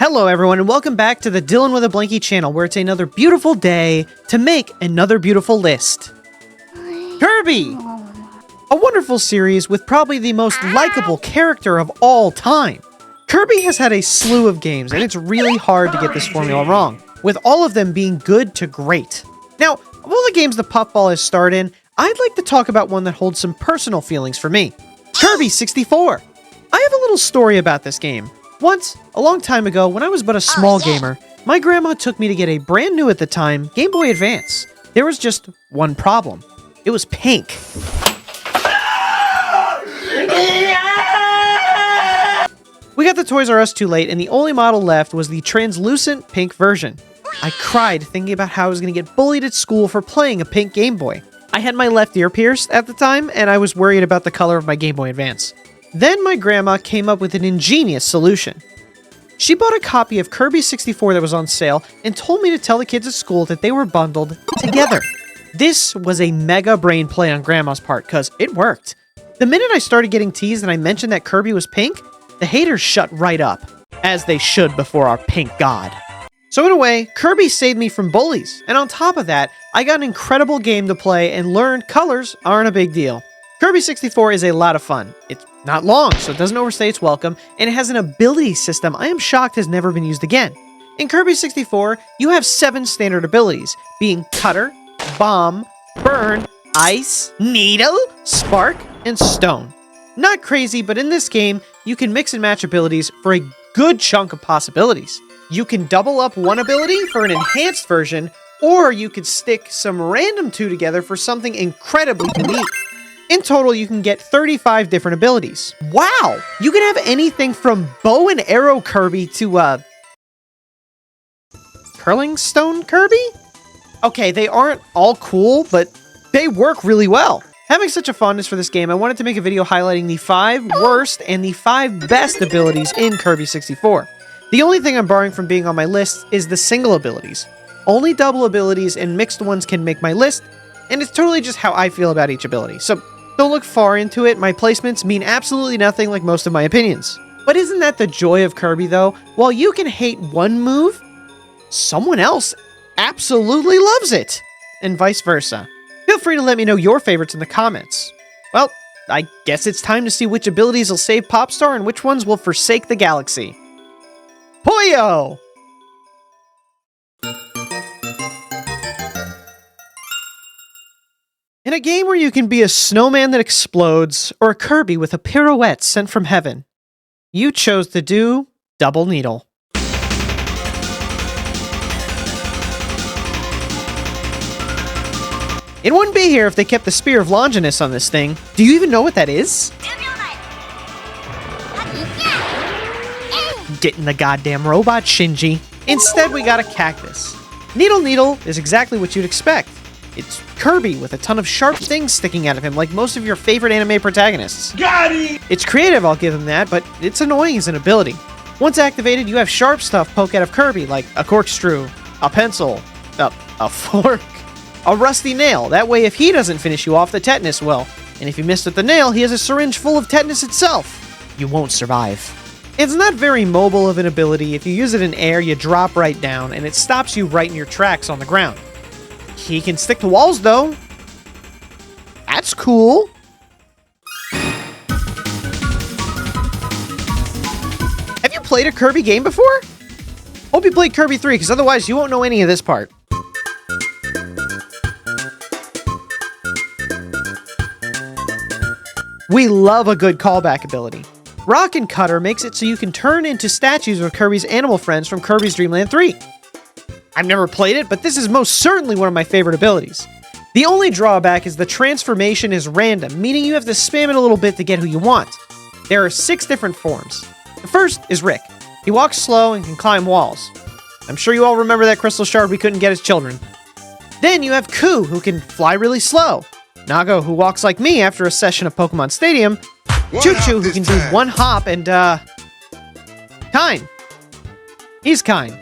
Hello everyone and welcome back to the Dylan with a Blankie channel, where it's another beautiful day to make another beautiful list. Kirby! A wonderful series with probably the most likable character of all time. Kirby has had a slew of games and it's really hard to get this formula wrong, with all of them being good to great. Now, of all the games the Puffball has starred in, I'd like to talk about one that holds some personal feelings for me. Kirby 64. I have a little story about this game. Once, a long time ago, when I was but a small gamer, my grandma took me to get a brand new at the time Game Boy Advance. There was just one problem. It was pink. We got the Toys R Us too late, and the only model left was the translucent pink version. I cried thinking about how I was going to get bullied at school for playing a pink Game Boy. I had my left ear pierced at the time, and I was worried about the color of my Game Boy Advance. Then my grandma came up with an ingenious solution. She bought a copy of Kirby 64 that was on sale and told me to tell the kids at school that they were bundled together. This was a mega brain play on Grandma's part, because it worked. The minute I started getting teased and I mentioned that Kirby was pink, the haters shut right up, as they should before our pink god. So in a way, Kirby saved me from bullies, and on top of that, I got an incredible game to play and learned colors aren't a big deal. Kirby 64 is a lot of fun. It's not long, so it doesn't overstay its welcome, and it has an ability system I am shocked has never been used again. In Kirby 64, you have 7 standard abilities, being Cutter, Bomb, Burn, Ice, Needle, Spark, and Stone. Not crazy, but in this game, you can mix and match abilities for a good chunk of possibilities. You can double up one ability for an enhanced version, or you could stick some random 2 together for something incredibly unique. In total, you can get 35 different abilities. Wow! You can have anything from bow and arrow Kirby to, curling stone Kirby? Okay, they aren't all cool, but they work really well. Having such a fondness for this game, I wanted to make a video highlighting the 5 worst and the 5 best abilities in Kirby 64. The only thing I'm borrowing from being on my list is the single abilities. Only double abilities and mixed ones can make my list, and it's totally just how I feel about each ability. So don't look far into it, my placements mean absolutely nothing like most of my opinions. But isn't that the joy of Kirby though? While you can hate one move, someone else absolutely loves it, and vice versa. Feel free to let me know your favorites in the comments. Well, I guess it's time to see which abilities will save Popstar and which ones will forsake the galaxy. Poyo! In a game where you can be a snowman that explodes, or a Kirby with a pirouette sent from heaven, you chose to do Double Needle. It wouldn't be here if they kept the Spear of Longinus on this thing. Do you even know what that is? Get in the goddamn robot, Shinji. Instead, we got a cactus. Needle is exactly what you'd expect. It's Kirby with a ton of sharp things sticking out of him like most of your favorite anime protagonists. Got it! It's creative, I'll give him that, but it's annoying as an ability. Once activated, you have sharp stuff poke out of Kirby like a corkscrew, a pencil, a fork, a rusty nail. That way if he doesn't finish you off, the tetanus will. And if you missed with the nail, he has a syringe full of tetanus itself. You won't survive. It's not very mobile of an ability. If you use it in air, you drop right down, and it stops you right in your tracks on the ground. He can stick to walls, though. That's cool. Have you played a Kirby game before? Hope you played Kirby 3, because otherwise you won't know any of this part. We love a good callback ability. Rock and Cutter makes it so you can turn into statues of Kirby's animal friends from Kirby's Dream Land 3. I've never played it, but this is most certainly one of my favorite abilities. The only drawback is the transformation is random, meaning you have to spam it a little bit to get who you want. There are 6 different forms. The first is Rick. He walks slow and can climb walls. I'm sure you all remember that crystal shard we couldn't get as children. Then you have Ku, who can fly really slow. Nago, who walks like me after a session of Pokemon Stadium. Choo-Choo, who can do one hop, and, Kind. He's kind.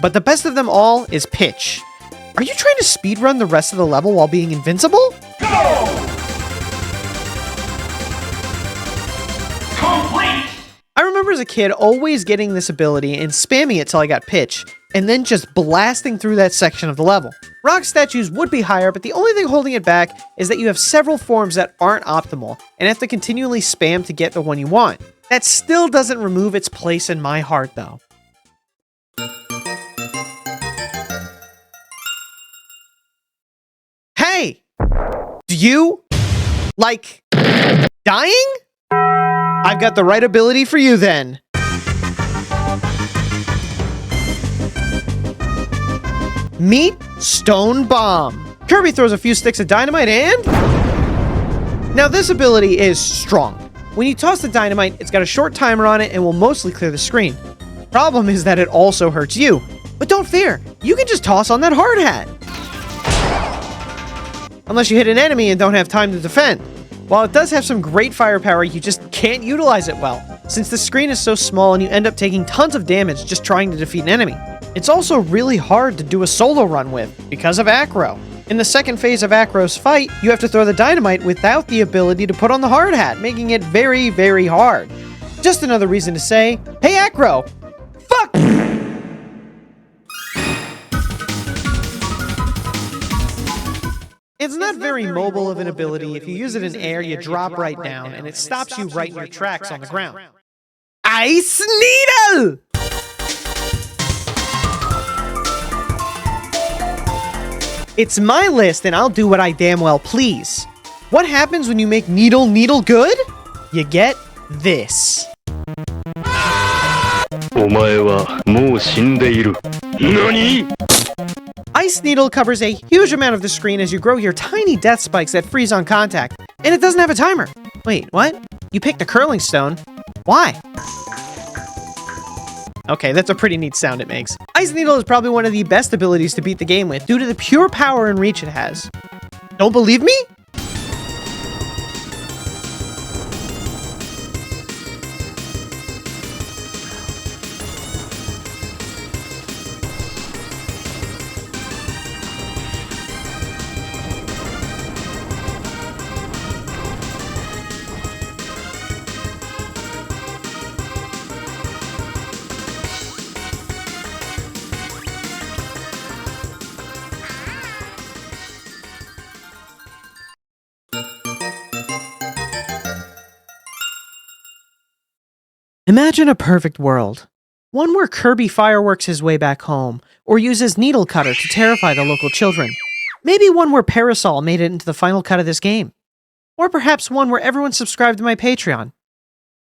But the best of them all is Pitch. Are you trying to speedrun the rest of the level while being invincible? Go! Complete! I remember as a kid always getting this ability and spamming it till I got pitch, and then just blasting through that section of the level. Rock statues would be higher, but the only thing holding it back is that you have several forms that aren't optimal, and have to continually spam to get the one you want. That still doesn't remove its place in my heart, though. Hey! Do you like dying? I've got the right ability for you then. Meet Stone Bomb. Kirby throws a few sticks of dynamite and... Now this ability is strong. When you toss the dynamite, it's got a short timer on it and will mostly clear the screen. Problem is that it also hurts you. But don't fear, you can just toss on that hard hat. Unless you hit an enemy and don't have time to defend. While it does have some great firepower, you just can't utilize it well, since the screen is so small and you end up taking tons of damage just trying to defeat an enemy. It's also really hard to do a solo run with, because of Acro. In the second phase of Acro's fight, you have to throw the dynamite without the ability to put on the hard hat, making it very, very hard. Just another reason to say, hey Acro! Fuck! It's not very mobile of an ability. If you use it in air, you drop right down, and it stops you right in your tracks on the ground. Ice Needle! It's my list, and I'll do what I damn well please. What happens when you make Needle good? You get this. Ice Needle covers a huge amount of the screen as you grow your tiny death spikes that freeze on contact, and it doesn't have a timer. Wait, what? You picked a curling stone? Why? Okay, that's a pretty neat sound it makes. Ice Needle is probably one of the best abilities to beat the game with due to the pure power and reach it has. Don't believe me? Imagine a perfect world. One where Kirby fireworks his way back home, or uses Needle Cutter to terrify the local children. Maybe one where Parasol made it into the final cut of this game. Or perhaps one where everyone subscribed to my Patreon.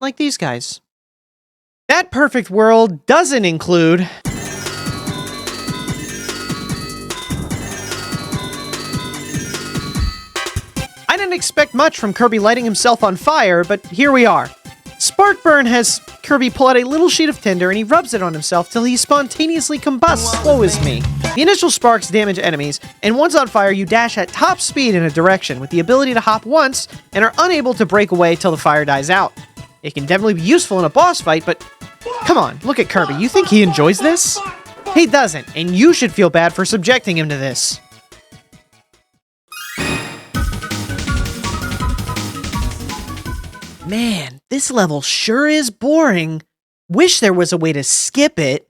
Like these guys. That perfect world doesn't include... I didn't expect much from Kirby lighting himself on fire, but here we are. Sparkburn has Kirby pull out a little sheet of tinder and he rubs it on himself till he spontaneously combusts. Woe is me. The initial sparks damage enemies, and once on fire, you dash at top speed in a direction with the ability to hop once and are unable to break away till the fire dies out. It can definitely be useful in a boss fight, but come on, look at Kirby. You think he enjoys this? He doesn't, and you should feel bad for subjecting him to this. Man, this level sure is boring. Wish there was a way to skip it.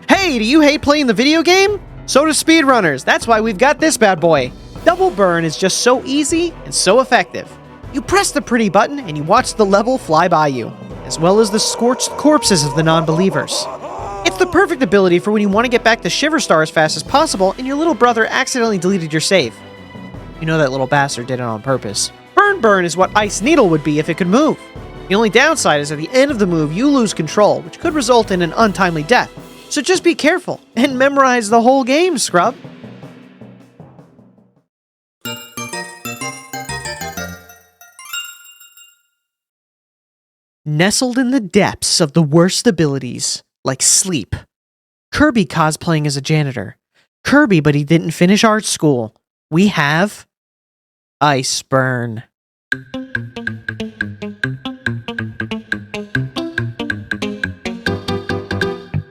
Hey, do you hate playing the video game? So do speedrunners. That's why we've got this bad boy. Double burn is just so easy and so effective. You press the pretty button and you watch the level fly by you, as well as the scorched corpses of the non-believers. It's the perfect ability for when you want to get back to Shiverstar as fast as possible and your little brother accidentally deleted your save. You know that little bastard did it on purpose. Burn is what Ice Needle would be if it could move. The only downside is at the end of the move you lose control, which could result in an untimely death. So just be careful and memorize the whole game, scrub. Nestled in the depths of the worst abilities, like sleep. Kirby cosplaying as a janitor. Kirby, but he didn't finish art school. We have... Iceburn.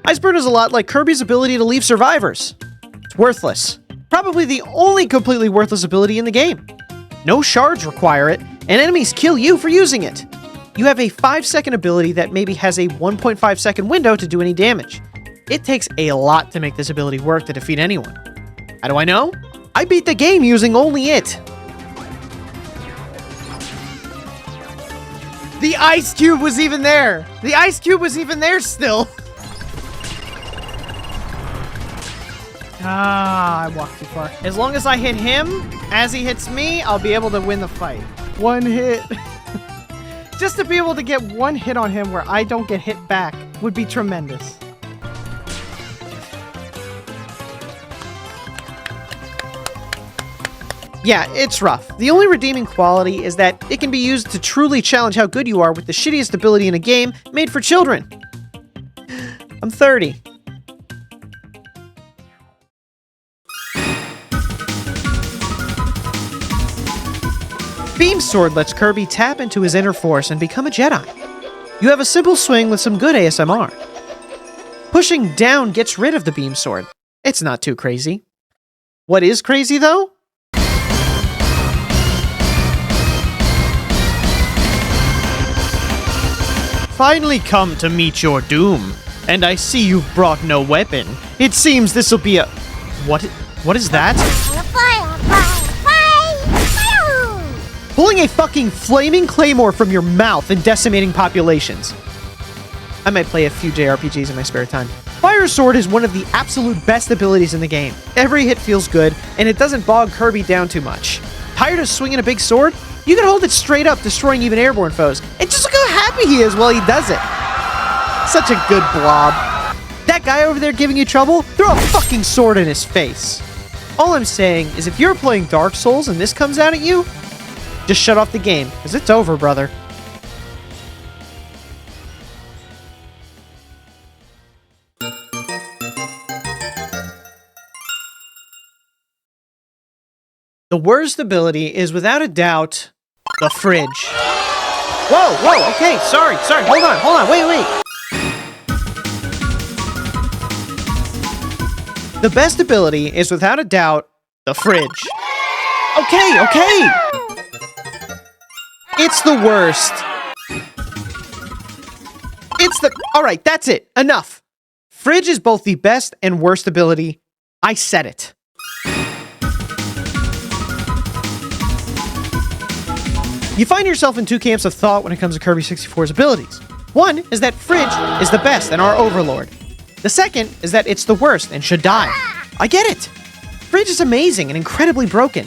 Iceburn is a lot like Kirby's ability to leave survivors. It's worthless. probably the only completely worthless ability in the game. No shards require it, and enemies kill you for using it. You have a 5-second ability that maybe has a 1.5 second window to do any damage. It takes a lot to make this ability work to defeat anyone. How do I know? I beat the game using only it. The ice cube was even there! The ice cube was even there still! Ah, I walked too far. As long as I hit him, as he hits me, I'll be able to win the fight. One hit. Just to be able to get one hit on him where I don't get hit back would be tremendous. Yeah, it's rough. The only redeeming quality is that it can be used to truly challenge how good you are with the shittiest ability in a game made for children. I'm 30. Beam Sword lets Kirby tap into his inner force and become a Jedi. You have a simple swing with some good ASMR. Pushing down gets rid of the Beam Sword. It's not too crazy. What is crazy, though? Finally come to meet your doom, and I see you've brought no weapon. It seems this'll be a... What is that? Pulling a fucking flaming claymore from your mouth and decimating populations. I might play a few JRPGs in my spare time. Fire Sword is one of the absolute best abilities in the game. Every hit feels good, and it doesn't bog Kirby down too much. Tired of swinging a big sword? You can hold it straight up, destroying even airborne foes. And just look how happy he is while he does it. Such a good blob. That guy over there giving you trouble? Throw a fucking sword in his face. All I'm saying is if you're playing Dark Souls and this comes out at you, just shut off the game, because it's over, brother. The worst ability is, without a doubt, the fridge. Whoa, okay, sorry, hold on, wait. The best ability is, without a doubt, the fridge. Okay. It's the worst. Alright, that's it. Enough. Fridge is both the best and worst ability. I said it. You find yourself in two camps of thought when it comes to Kirby 64's abilities. One is that Fridge is the best and our overlord. The second is that it's the worst and should die. I get it. Fridge is amazing and incredibly broken.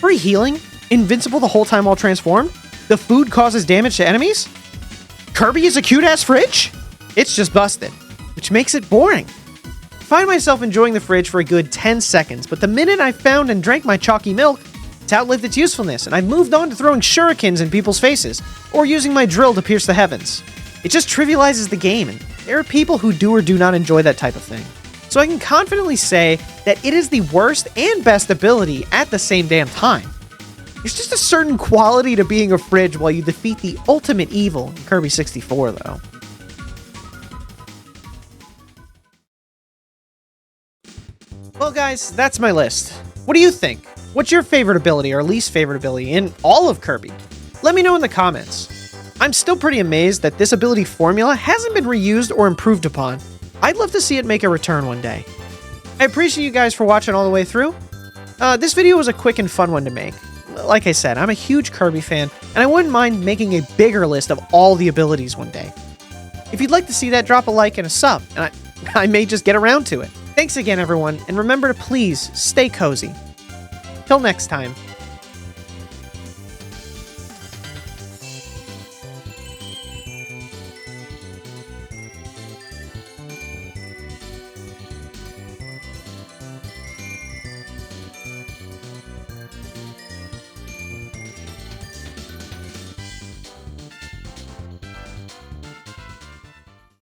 Free healing, invincible the whole time while transformed, the food causes damage to enemies? Kirby is a cute-ass fridge? It's just busted, which makes it boring. I find myself enjoying the fridge for a good 10 seconds, but the minute I found and drank my chalky milk, it's outlived its usefulness, and I've moved on to throwing shurikens in people's faces, or using my drill to pierce the heavens. It just trivializes the game, and there are people who do or do not enjoy that type of thing. So I can confidently say that it is the worst and best ability at the same damn time. There's just a certain quality to being a fridge while you defeat the ultimate evil in Kirby 64, though. Well, guys, that's my list. What do you think? What's your favorite ability or least favorite ability in all of Kirby? Let me know in the comments. I'm still pretty amazed that this ability formula hasn't been reused or improved upon. I'd love to see it make a return one day. I appreciate you guys for watching all the way through. This video was a quick and fun one to make. Like I said, I'm a huge Kirby fan, and I wouldn't mind making a bigger list of all the abilities one day. If you'd like to see that, drop a like and a sub, and I may just get around to it. Thanks again, everyone, and remember to please stay cozy. Till next time.